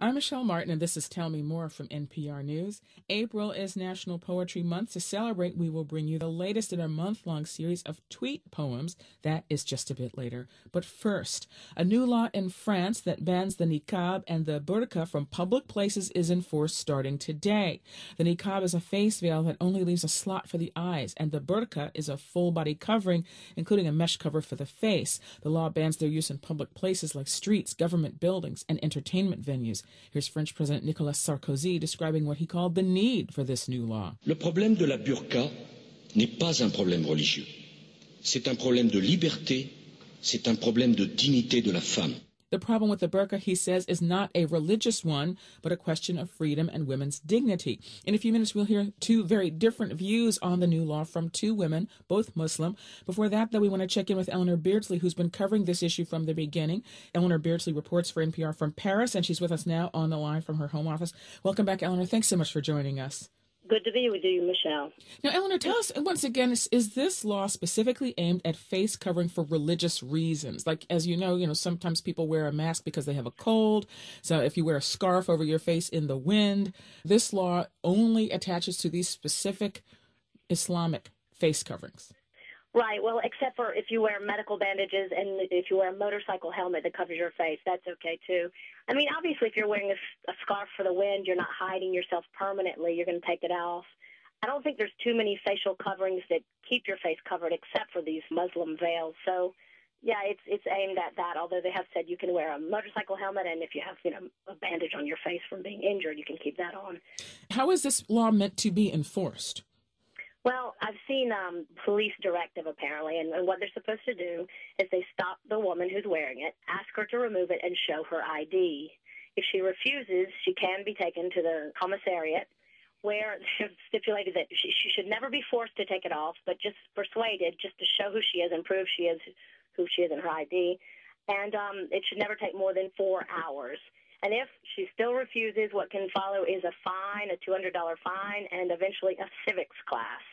I'm Michel Martin, and this is Tell Me More from NPR News. April is National Poetry Month. To celebrate, we will bring you the latest in our month-long series of tweet poems. That is just a bit later. But first, a new law in France that bans the niqab and the burqa from public places is in force starting today. The niqab is a face veil that only leaves a slot for the eyes, and the burqa is a full-body covering, including a mesh cover for the face. The law bans their use in public places like streets, government buildings, and entertainment venues. Here's French President Nicolas Sarkozy describing what he called the need for this new law. Le problème de la burqa n'est pas un problème religieux. C'est un problème de liberté, c'est un problème de dignité de la femme. The problem with the burqa, he says, is not a religious one, but a question of freedom and women's dignity. In a few minutes, we'll hear two very different views on the new law from two women, both Muslim. Before that, though, we want to check in with Eleanor Beardsley, who's been covering this issue from the beginning. Eleanor Beardsley reports for NPR from Paris, and she's with us now on the line from her home office. Welcome back, Eleanor. Thanks so much for joining us. Good to be with you, Michelle. Now, Eleanor, tell us once again, is this law specifically aimed at face covering for religious reasons? Like, as you know, sometimes people wear a mask because they have a cold. So if you wear a scarf over your face in the wind, this law only attaches to these specific Islamic face coverings. Right. Well, except for if you wear medical bandages and if you wear a motorcycle helmet that covers your face, that's okay, too. I mean, obviously, if you're wearing a scarf for the wind, you're not hiding yourself permanently. You're going to take it off. I don't think there's too many facial coverings that keep your face covered except for these Muslim veils. So, yeah, it's aimed at that, although they have said you can wear a motorcycle helmet, and if you have, a bandage on your face from being injured, you can keep that on. How is this law meant to be enforced? Well, I've seen police directive, apparently, and what they're supposed to do is they stop the woman who's wearing it, ask her to remove it, and show her ID. If she refuses, she can be taken to the commissariat, where they've stipulated that she should never be forced to take it off, but just persuaded, just to show who she is and prove she is who she is in her ID. And it should never take more than 4 hours. And if she still refuses, what can follow is a fine, a $200 fine, and eventually a civics class.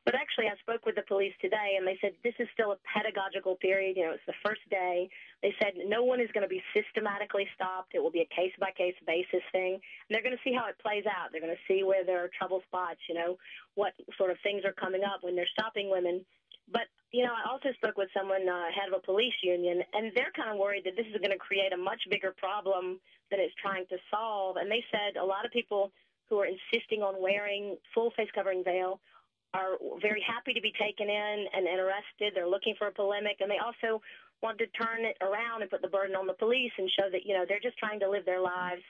But actually, I spoke with the police today, and they said this is still a pedagogical period. It's the first day. They said no one is going to be systematically stopped. It will be a case-by-case basis thing. And they're going to see how it plays out. They're going to see where there are trouble spots, what sort of things are coming up when they're stopping women. But, I also spoke with someone, head of a police union, and they're kind of worried that this is going to create a much bigger problem than it's trying to solve. And they said a lot of people who are insisting on wearing full face covering veil are very happy to be taken in and arrested. They're looking for a polemic, and they also want to turn it around and put the burden on the police and show that, they're just trying to live their lives.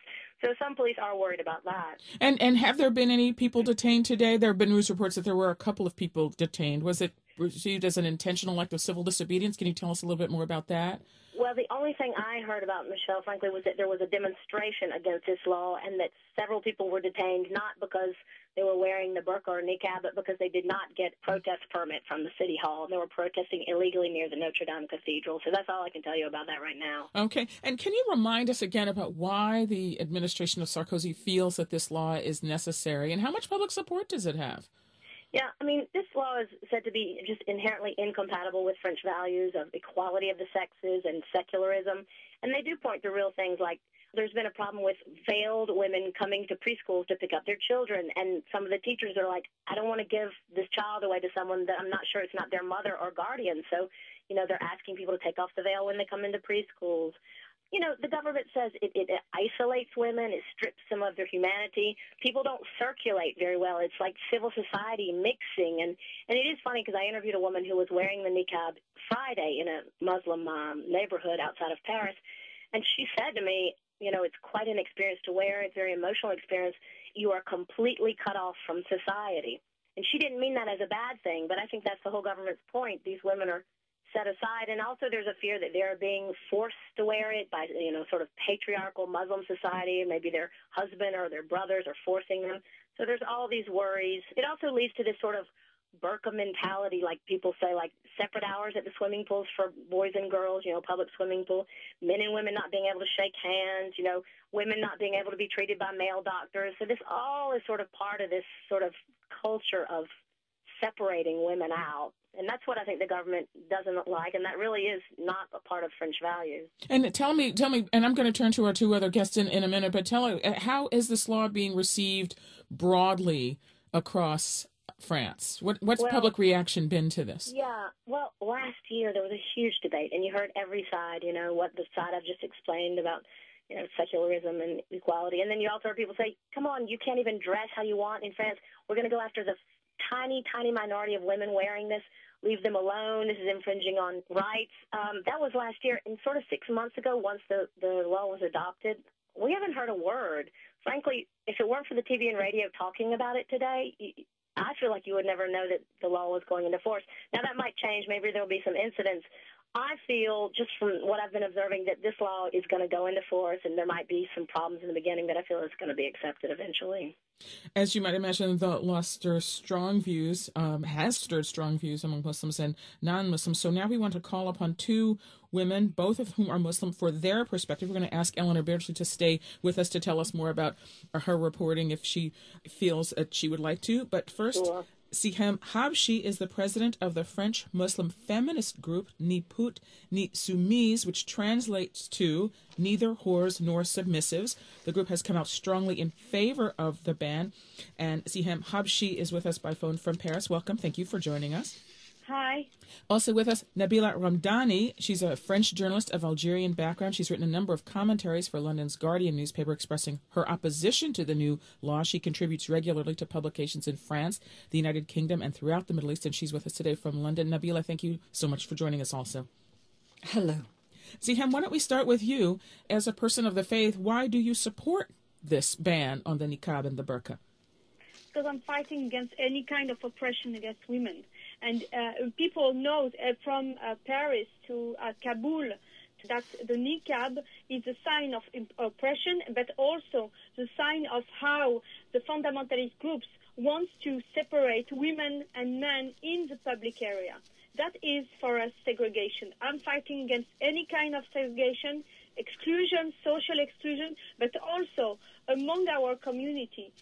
So some police are worried about that. And have there been any people detained today? There have been news reports that there were a couple of people detained. Was it received as an intentional act of civil disobedience? Can you tell us a little bit more about that? Well, the only thing I heard about, Michelle, frankly, was that there was a demonstration against this law and that several people were detained not because they were wearing the burqa or niqab, but because they did not get protest permit from the city hall, and they were protesting illegally near the Notre Dame Cathedral. So that's all I can tell you about that right now. Okay. And can you remind us again about why the administration of Sarkozy feels that this law is necessary, and how much public support does it have? Yeah, I mean, this law is said to be just inherently incompatible with French values of equality of the sexes and secularism. And they do point to real things like there's been a problem with veiled women coming to preschools to pick up their children. And some of the teachers are like, I don't want to give this child away to someone that I'm not sure it's not their mother or guardian. So, they're asking people to take off the veil when they come into preschools. The government says it isolates women, it strips them of their humanity. People don't circulate very well. It's like civil society mixing. And it is funny because I interviewed a woman who was wearing the niqab Friday in a Muslim neighborhood outside of Paris. And she said to me, it's quite an experience to wear. It's a very emotional experience. You are completely cut off from society. And she didn't mean that as a bad thing, but I think that's the whole government's point. These women are set aside. And also there's a fear that they're being forced to wear it by, sort of patriarchal Muslim society. Maybe their husband or their brothers are forcing them. So there's all these worries. It also leads to this sort of burqa mentality, like people say, like separate hours at the swimming pools for boys and girls, public swimming pool, men and women not being able to shake hands, women not being able to be treated by male doctors. So this all is sort of part of this sort of culture of separating women out. And that's what I think the government doesn't like, and that really is not a part of French values. And tell me, and I'm going to turn to our two other guests in a minute, but tell me, how is this law being received broadly across France? What's public reaction been to this? Yeah, well, last year there was a huge debate, and you heard every side, what the side I've just explained about, secularism and equality. And then you also heard people say, come on, you can't even dress how you want in France. We're going to go after the tiny, tiny minority of women wearing this. Leave them alone. This is infringing on rights. That was last year. And sort of 6 months ago, once the law was adopted, we haven't heard a word. Frankly, if it weren't for the TV and radio talking about it today, I feel like you would never know that the law was going into force. Now, that might change. Maybe there will be some incidents. I feel, just from what I've been observing, that this law is going to go into force, and there might be some problems in the beginning, but I feel it's going to be accepted eventually. As you might imagine, the law stirs strong views, has stirred strong views among Muslims and non-Muslims. So now we want to call upon two women, both of whom are Muslim, for their perspective. We're going to ask Eleanor Beardsley to stay with us to tell us more about her reporting if she feels that she would like to. But first, sure. Sihem Habshi is the president of the French Muslim feminist group Ni Pute Ni Soumise, which translates to neither whores nor submissives. The group has come out strongly in favor of the ban. And Sihem Habshi is with us by phone from Paris. Welcome. Thank you for joining us. Hi. Also with us, Nabila Ramdani. She's a French journalist of Algerian background. She's written a number of commentaries for London's Guardian newspaper expressing her opposition to the new law. She contributes regularly to publications in France, the United Kingdom, and throughout the Middle East, and she's with us today from London. Nabila, thank you so much for joining us also. Hello. Sihem, why don't we start with you? As a person of the faith, why do you support this ban on the niqab and the burqa? Because I'm fighting against any kind of oppression against women. And people know from Paris to Kabul that the niqab is a sign of oppression, but also the sign of how the fundamentalist groups want to separate women and men in the public area. That is, for us, segregation. I'm fighting against any kind of segregation, exclusion, social exclusion, but also among our community.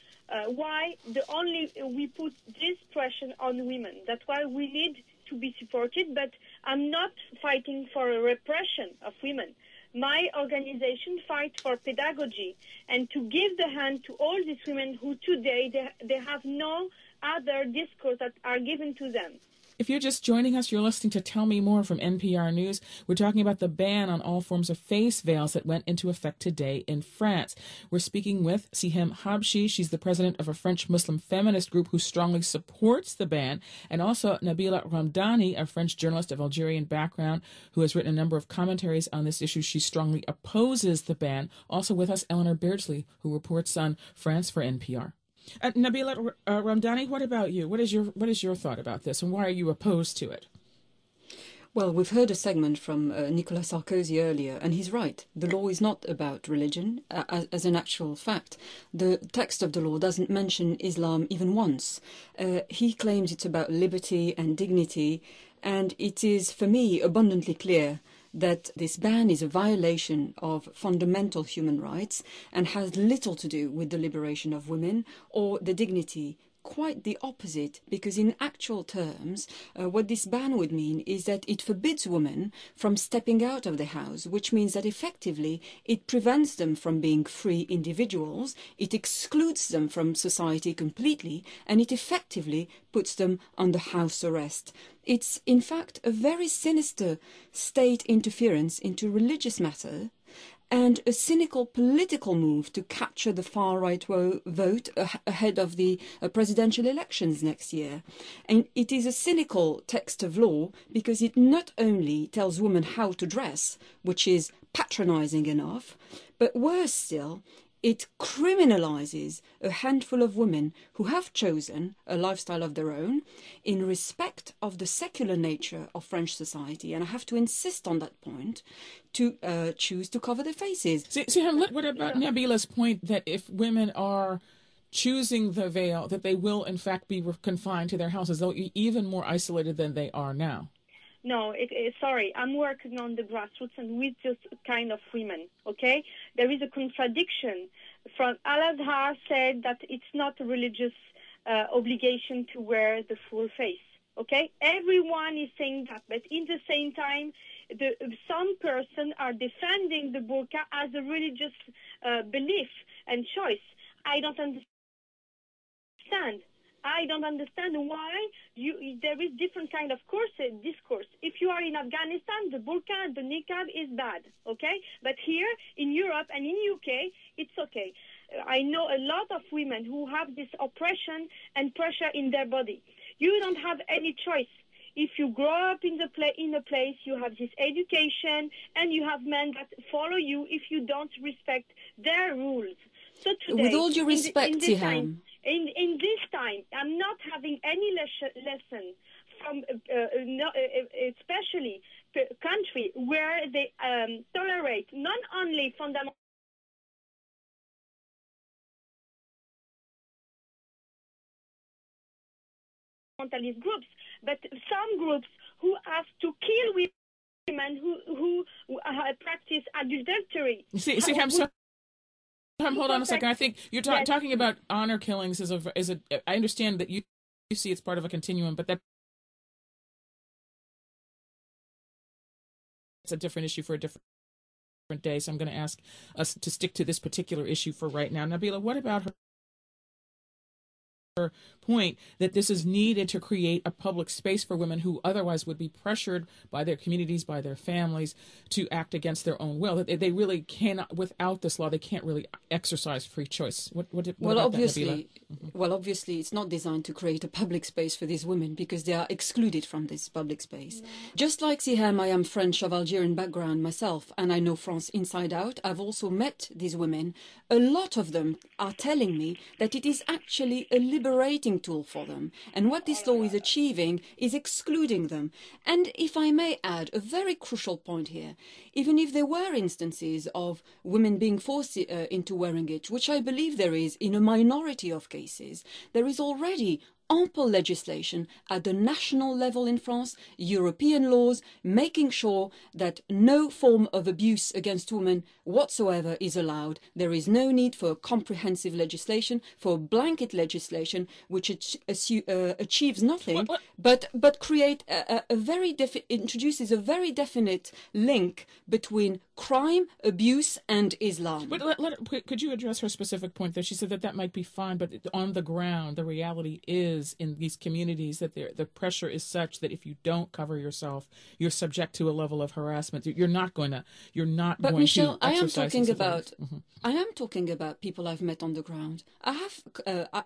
Why we put this pressure on women. That's why we need to be supported, but I'm not fighting for a repression of women. My organization fights for pedagogy and to give the hand to all these women who today they have no other discourse that are given to them. If you're just joining us, you're listening to Tell Me More from NPR News. We're talking about the ban on all forms of face veils that went into effect today in France. We're speaking with Sihem Habshi. She's the president of a French Muslim feminist group who strongly supports the ban, and also Nabila Ramdani, a French journalist of Algerian background who has written a number of commentaries on this issue. She strongly opposes the ban. Also with us, Eleanor Beardsley, who reports on France for NPR. Nabila Ramdani, what about you? What is your thought about this, and why are you opposed to it? Well, we've heard a segment from Nicolas Sarkozy earlier, and he's right. The law is not about religion. As an actual fact, the text of the law doesn't mention Islam even once. He claims it's about liberty and dignity, and it is, for me, abundantly clear that this ban is a violation of fundamental human rights and has little to do with the liberation of women or the dignity. Quite the opposite, because in actual terms, what this ban would mean is that it forbids women from stepping out of the house, which means that effectively it prevents them from being free individuals, it excludes them from society completely, and it effectively puts them under house arrest. It's, in fact, a very sinister state interference into religious matter and a cynical political move to capture the far-right vote ahead of the presidential elections next year. And it is a cynical text of law because it not only tells women how to dress, which is patronizing enough, but worse still, it criminalizes a handful of women who have chosen a lifestyle of their own in respect of the secular nature of French society. And I have to insist on that point, to choose to cover their faces. What about Nabila's point that if women are choosing the veil, that they will in fact be confined to their houses, though even more isolated than they are now? No, sorry, I'm working on the grassroots and with this kind of women, okay? There is a contradiction. From Al-Azhar said that it's not a religious obligation to wear the full face. Okay, everyone is saying that, but in the same time, some persons are defending the burqa as a religious belief and choice. I don't understand. I don't understand why there is different kind of discourse. If you are in Afghanistan, the burqa and the niqab is bad, okay? But here in Europe and in UK, it's okay. I know a lot of women who have this oppression and pressure in their body. You don't have any choice. If you grow up in a place, you have this education, and you have men that follow you if you don't respect their ruls. So today, with all due respect, Siham, in this time, I'm not having any lesson from, especially country where they tolerate not only fundamental fundamentalist groups, but some groups who have to kill women who practice adultery. Hold on a second. I think you're talking about honor killings I understand that you see it's part of a continuum, but that's a different issue for a different day. So I'm going to ask us to stick to this particular issue for right now. Nabila, what about her point that this is needed to create a public space for women who otherwise would be pressured by their communities, by their families, to act against their own will? That they really cannot, without this law, they can't really exercise free choice. What about that, Nabila? Well, obviously, it's not designed to create a public space for these women because they are excluded from this public space. No. Just like Siham, I am French of Algerian background myself, and I know France inside out. I've also met these women. A lot of them are telling me that it is actually a liberating tool for them, and what this law is achieving is excluding them. And if I may add a very crucial point here, even if there were instances of women being forced into wearing it, which I believe there is in a minority of cases, there is already ample legislation at the national level in France, European laws, making sure that no form of abuse against women whatsoever is allowed. There is no need for comprehensive legislation, for blanket legislation, which achieves nothing, but create introduces a very definite link between crime, abuse, and Islam. But could you address her specific point there? She said that might be fine, but on the ground, the reality is in these communities that the pressure is such that if you don't cover yourself, you're subject to a level of harassment. You're not going to Michel, I am talking about people I've met on the ground. I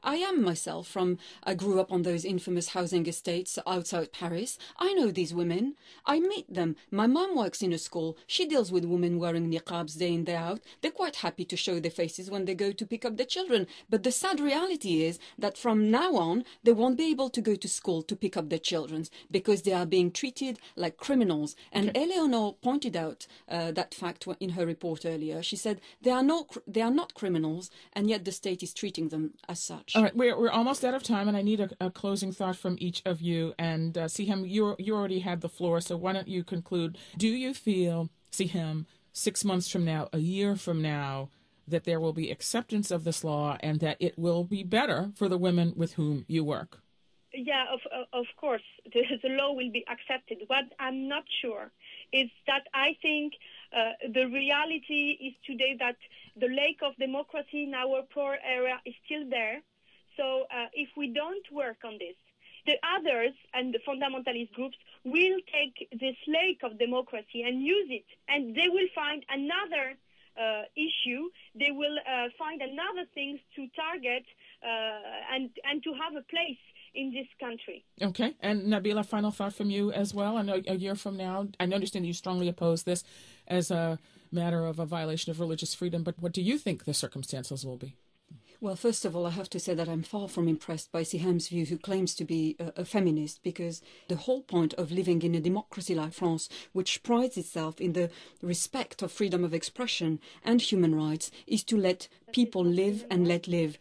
am myself I grew up on those infamous housing estates outside Paris. I know these women. I meet them. My mom works in a school. She deals with women wearing niqabs day in, day out. They're quite happy to show their faces when they go to pick up their children. But the sad reality is that from now on, they won't be able to go to school to pick up their children because they are being treated like criminals. And Eleanor pointed out that fact in her report earlier. She said they are not criminals, and yet the state is treating them as such. All right, we're almost out of time, and I need a closing thought from each of you. And Siham, you already had the floor, so why don't you conclude? Do you feel, Siham, 6 months from now, a year from now, that there will be acceptance of this law and that it will be better for the women with whom you work? Yeah, of course, the law will be accepted. What I'm not sure is that I think the reality is today that the lack of democracy in our poor area is still there. So if we don't work on this, the others and the fundamentalist groups will take this lack of democracy and use it, and they will find another issue. They will find another things to target and to have a place in this country. Okay. And Nabila, final thought from you as well. I know a year from now, I understand you strongly oppose this as a matter of a violation of religious freedom, but what do you think the circumstances will be? Well, first of all, I have to say that I'm far from impressed by Siham's view, who claims to be a feminist, because the whole point of living in a democracy like France, which prides itself in the respect of freedom of expression and human rights, is to let people live and let live.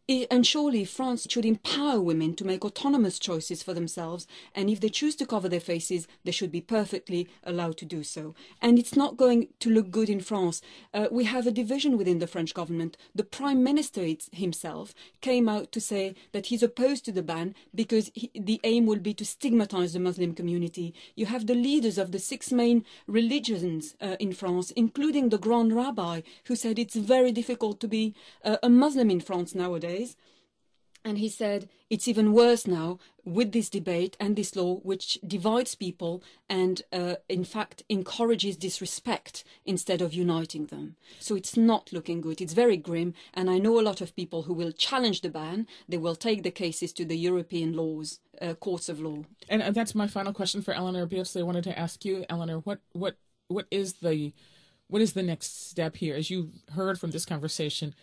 And surely France should empower women to make autonomous choices for themselves, and if they choose to cover their faces, they should be perfectly allowed to do so. And it's not going to look good in France. We have a division within the French government. The Prime Minister himself came out to say that he's opposed to the ban because the aim will be to stigmatize the Muslim community. You have the leaders of the 6 main religions in France, including the Grand Rabbi, who said it's very difficult to be a Muslim in France nowadays. And he said it's even worse now with this debate and this law, which divides people and, in fact, encourages disrespect instead of uniting them. So it's not looking good. It's very grim. And I know a lot of people who will challenge the ban. They will take the cases to the European laws, courts of law. And that's my final question for Eleanor Beardsley. I wanted to ask you, Eleanor, what is the next step here? As you heard from this conversation,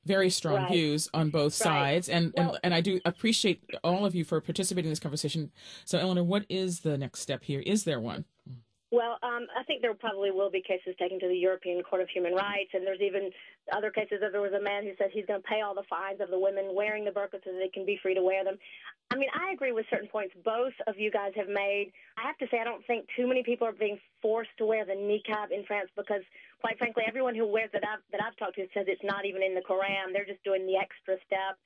very strong views on both sides. And I do appreciate all of you for participating in this conversation. So, Eleanor, what is the next step here? Is there one? Well, I think there probably will be cases taken to the European Court of Human Rights, and there's even other cases that there was a man who said he's going to pay all the fines of the women wearing the burqa so they can be free to wear them. I mean, I agree with certain points both of you guys have made. I have to say I don't think too many people are being forced to wear the niqab in France because, quite frankly, everyone who wears it that I've talked to says it's not even in the Quran. They're just doing the extra step.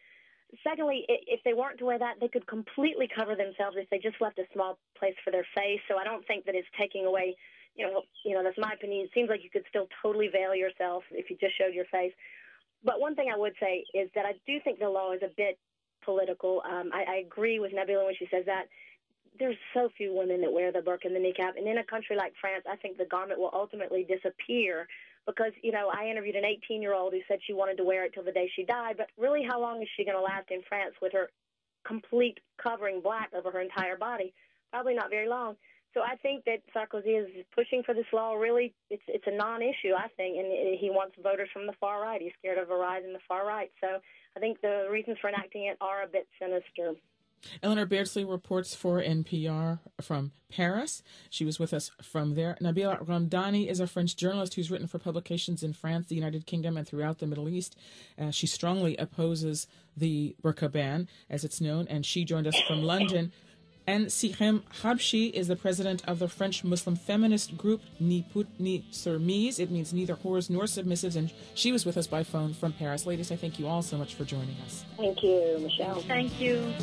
Secondly, if they weren't to wear that, they could completely cover themselves if they just left a small place for their face. So I don't think that it's taking away, you know, that's my opinion. It seems like you could still totally veil yourself if you just showed your face. But one thing I would say is that I do think the law is a bit political. I agree with Nabila when she says that there's so few women that wear the burqa and the niqab. And in a country like France, I think the garment will ultimately disappear because, I interviewed an 18-year-old who said she wanted to wear it till the day she died. But really, how long is she going to last in France with her complete covering black over her entire body? Probably not very long. So I think that Sarkozy is pushing for this law. Really, it's a non-issue, I think, and he wants voters from the far right. He's scared of a rise in the far right. So I think the reasons for enacting it are a bit sinister. Eleanor Beardsley reports for NPR from Paris. She was with us from there. Nabila Ramdani is a French journalist who's written for publications in France, the United Kingdom, and throughout the Middle East. She strongly opposes the burqa ban, as it's known, and she joined us from London. And Sihem Habshi is the president of the French Muslim feminist group Ni Put Ni Surmise. It means neither whores nor submissives, and she was with us by phone from Paris. Ladies, I thank you all so much for joining us. Thank you, Michelle. Thank you.